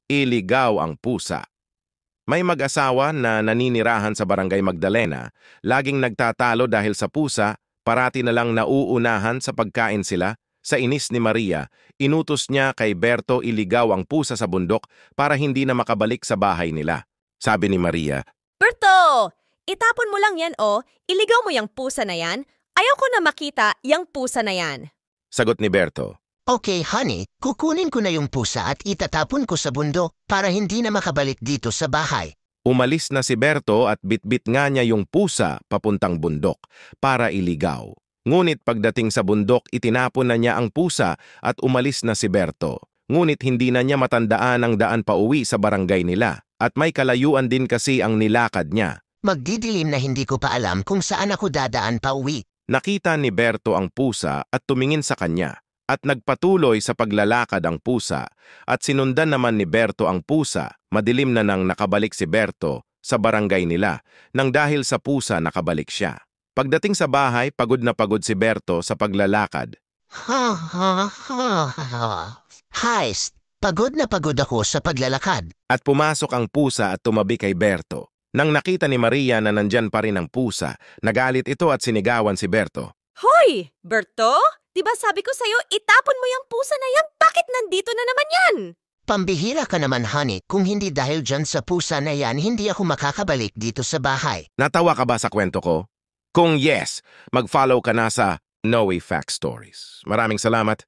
iligaw ang pusa. May mag-asawa na naninirahan sa Barangay Magdalena, laging nagtatalo dahil sa pusa, parati na lang nauunahan sa pagkain sila. Sa inis ni Maria, inutos niya kay Berto iligaw ang pusa sa bundok para hindi na makabalik sa bahay nila. Sabi ni Maria, Berto! Itapon mo lang yan iligaw mo yung pusa na yan. Ayoko na makita yung pusa na yan. sagot ni Berto. Okay, honey, kukunin ko na yung pusa at itatapon ko sa bundok para hindi na makabalik dito sa bahay. Umalis na si Berto at bitbit nga niya yung pusa papuntang bundok para iligaw. Ngunit pagdating sa bundok, itinapon na niya ang pusa at umalis na si Berto. Ngunit hindi na niya matandaan ang daan pauwi sa barangay nila at may kalayuan din kasi ang nilakad niya. Magdidilim na hindi ko pa alam kung saan ako dadaan pa uwi. Nakita ni Berto ang pusa at tumingin sa kanya at nagpatuloy sa paglalakad ang pusa at sinundan naman ni Berto ang pusa. Madilim na nang nakabalik si Berto sa barangay nila nang dahil sa pusa nakabalik siya. Pagdating sa bahay, pagod na pagod si Berto sa paglalakad. Heist, pagod na pagod ako sa paglalakad. At pumasok ang pusa at tumabi kay Berto. Nang nakita ni Maria na nandyan pa rin ang pusa, nagalit ito at sinigawan si Berto. Hoy! Berto? Diba sabi ko sa'yo, itapon mo yung pusa na yan? Bakit nandito na naman yan? Pambihira ka naman, honey. Kung hindi dahil dyan sa pusa na yan, hindi ako makakabalik dito sa bahay. Natawa ka ba sa kwento ko? Kung yes, mag-follow ka na sa Noe Fact Stories. Maraming salamat.